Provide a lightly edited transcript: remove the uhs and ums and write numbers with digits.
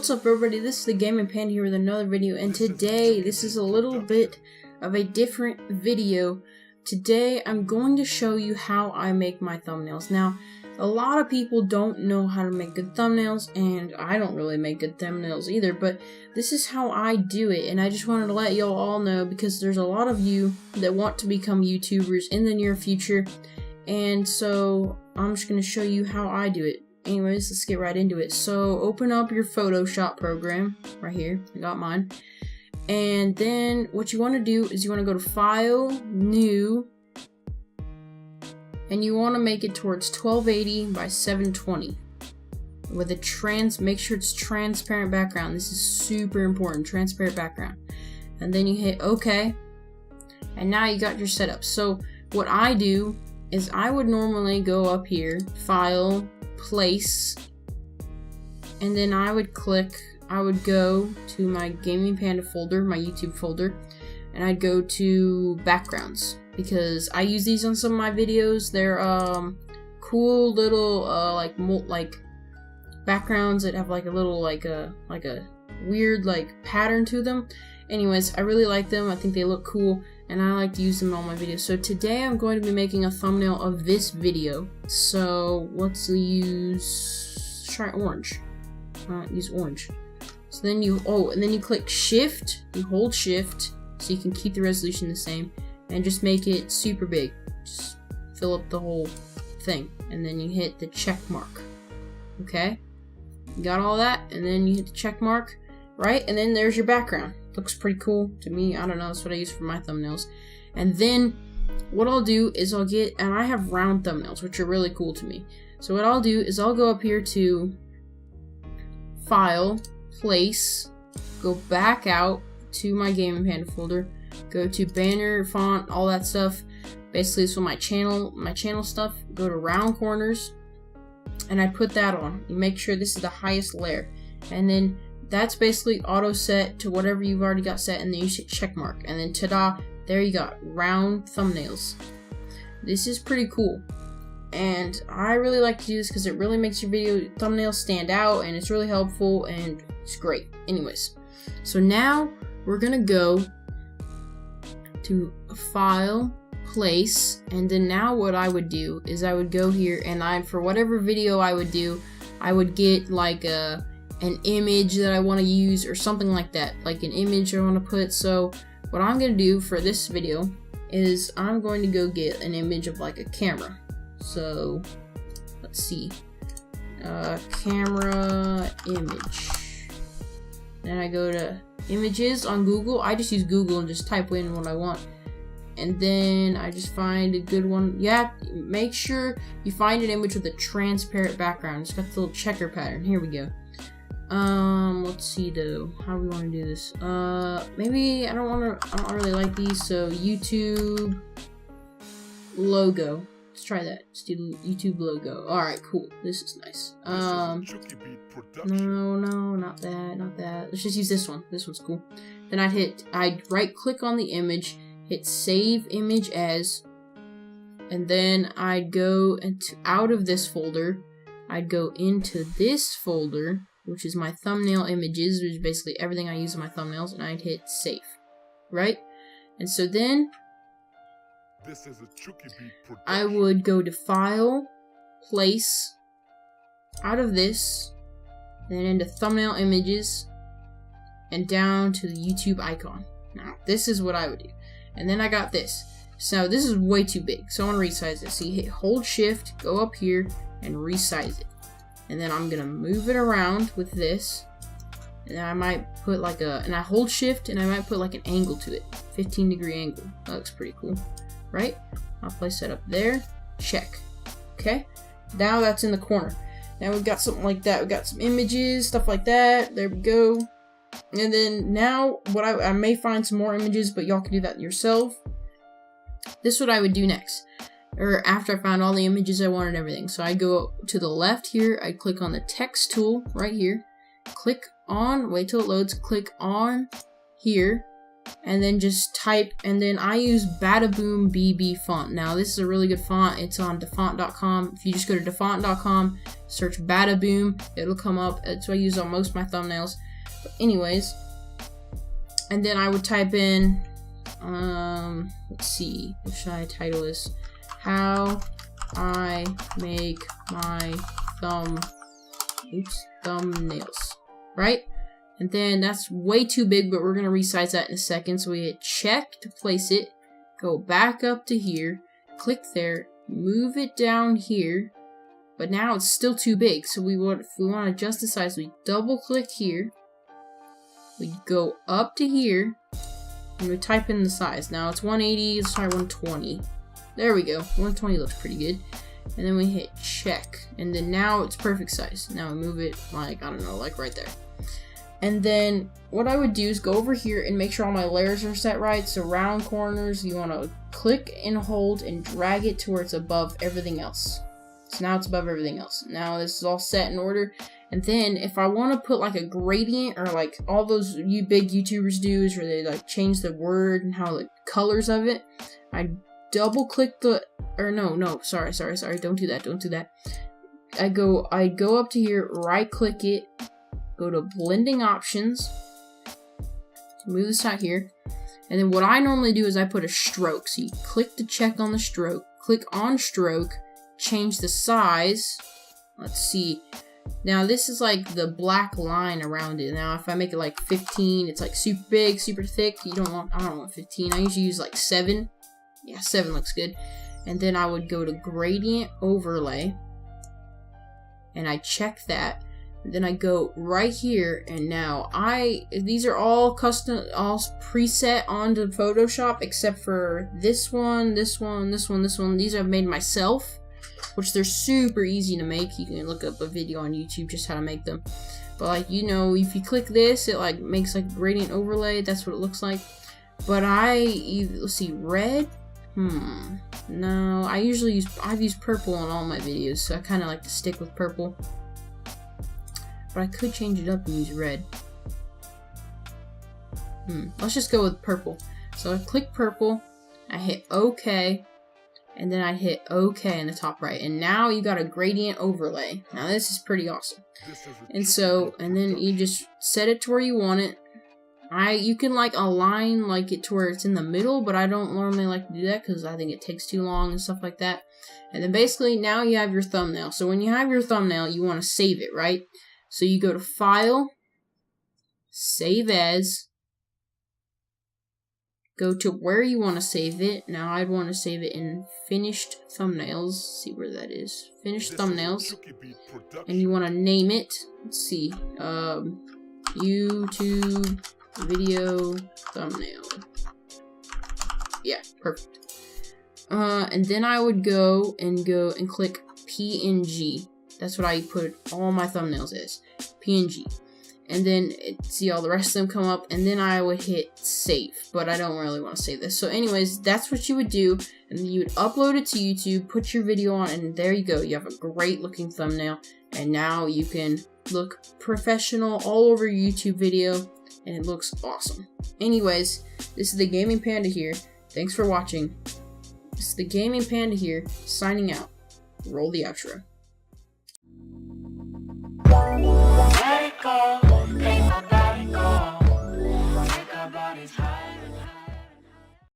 What's up everybody, this is the Gaming Panda here with another video, and today this is a little bit of a different video. Today I'm going to show you how I make my thumbnails. Now, a lot of people don't know how to make good thumbnails, and I don't really make good thumbnails either, but this is how I do it, and I just wanted to let y'all all know because there's a lot of you that want to become YouTubers in the near future, and so I'm just going to show you how I do it. Anyways, let's get right into it. So open up your Photoshop program right here. I got mine. And then what you want to do is you want to go to File, New, and you want to make it towards 1280 by 720 with a make sure it's transparent background. This is super important, transparent background. And then you hit OK, and now you got your setup. So what I do is I would normally go up here, File, Place, and then I would go to my Gaming Panda folder, my YouTube folder, and I'd go to backgrounds because I use these on some of my videos. They're cool little like backgrounds that have like a little like a weird like pattern to them. Anyways, I really like them. I think they look cool, and I like to use them in all my videos. So today I'm going to be making a thumbnail of this video. So let's try orange. Use orange. So then and then you click Shift, you hold Shift, so you can keep the resolution the same, and just make it super big. Just fill up the whole thing, and then you hit the check mark. Okay? You got all that, and then you hit the check mark, right? And then there's your background. Looks pretty cool to me. I don't know, that's what I use for my thumbnails. And then what I'll do is and I have round thumbnails, which are really cool to me. So what I'll do is I'll go up here to File, Place, go back out to my Gaming Panda folder, go to banner, font, all that stuff. Basically, it's for my channel stuff. Go to round corners, and I put that on. You make sure this is the highest layer, and then that's basically auto set to whatever you've already got set, and then you hit check mark, and then ta-da, there you got round thumbnails. This is pretty cool, and I really like to do this because it really makes your video thumbnails stand out, and it's really helpful, and it's great. Anyways, so now we're gonna go to File, Place, and then now what I would do is I would go here, and for whatever video I would do, I would get like an image that I want to use or something like that, like an image I want to put. So what I'm going to do for this video is I'm going to go get an image of like a camera. So let's see, camera image. Then I go to images on Google. I just use Google and just type in what I want, and then I just find a good one. Yeah, make sure you find an image with a transparent background. It's got the little checker pattern. Here we go. Let's see though, how we want to do this. Maybe I don't really like these, so YouTube logo. Let's try that. Let's do YouTube logo. Alright, cool. This is nice. No, not that. Let's just use this one. This one's cool. Then I'd right click on the image, hit save image as, and then I'd go out of this folder, I'd go into this folder, which is my thumbnail images, which is basically everything I use in my thumbnails, and I'd hit save, right? And so then this is a Chuki I would go to File, Place, out of this, then into thumbnail images, and down to the YouTube icon. Now, this is what I would do. And then I got this. So this is way too big, so I want to resize it. So you hold Shift, go up here, and resize it. And then I'm gonna move it around with this, and I might put and I hold Shift, and I might put like an angle to it, 15-degree angle. That looks pretty cool, right? I'll place that up there. Check. Okay. Now that's in the corner. Now we've got something like that. We've got some images, stuff like that. There we go. And then now, I may find some more images, but y'all can do that yourself. This is what I would do next, or after I found all the images I wanted and everything. So I go to the left here, I click on the text tool right here, click on, wait till it loads, click on here, and then just type, and then I use Badaboom BB font. Now this is a really good font. It's on dafont.com. If you just go to dafont.com, search Badaboom, it'll come up. It's what I use on most of my thumbnails. But anyways, and then I would type in, let's see, what should I title this? How I make my thumbnails, right? And then that's way too big, but we're going to resize that in a second. So we hit check to place it, go back up to here, click there, move it down here, but now it's still too big. So if we want to adjust the size, we double click here, we go up to here, and we type in the size. Now it's 180, let's try 120. There we go, 120 looks pretty good. And then we hit check, and then now it's perfect size. Now we move it like, I don't know, like right there. And then what I would do is go over here and make sure all my layers are set right. So round corners, you want to click and hold and drag it to where it's above everything else. So now it's above everything else. Now this is all set in order. And then if I want to put like a gradient, or like all those big YouTubers do, is where they like change the word and how the colors of it, I double click sorry, don't do that. I go up to here, right click it, go to blending options, move this out here, and then what I normally do is I put a stroke. So you click to check on the stroke, click on stroke, change the size. Let's see. Now this is like the black line around it. Now if I make it like 15, it's like super big, super thick. I don't want 15. I usually use like 7. Yeah, 7 looks good. And then I would go to gradient overlay, and I check that. Then I go right here, and now these are all custom, all preset onto Photoshop, except for this one. These I've made myself, which they're super easy to make. You can look up a video on YouTube just how to make them. But like, you know, if you click this, it like makes like a gradient overlay. That's what it looks like. But let's see, red. No, I've used purple on all my videos, so I kind of like to stick with purple. But I could change it up and use red. Let's just go with purple. So I click purple, I hit OK, and then I hit OK in the top right. And now you got a gradient overlay. Now this is pretty awesome. And then you just set it to where you want it. You can like align like it to where it's in the middle, but I don't normally like to do that because I think it takes too long and stuff like that. And then basically now you have your thumbnail. So when you have your thumbnail, you want to save it, right? So you go to File, Save As, go to where you want to save it. Now I'd want to save it in Finished Thumbnails. See where that is. Finished Thumbnails. And you want to name it. Let's see. YouTube video thumbnail. Yeah, perfect. And then I would go and click PNG. That's what I put all my thumbnails as, PNG. And then see all the rest of them come up, and then I would hit save, but I don't really want to save this. So anyways, that's what you would do, and then you would upload it to YouTube, put your video on, and there you go. You have a great looking thumbnail, and now you can look professional all over your YouTube video, and it looks awesome. Anyways, this is the Gaming Panda here. Thanks for watching. This is the Gaming Panda here, signing out. Roll the outro.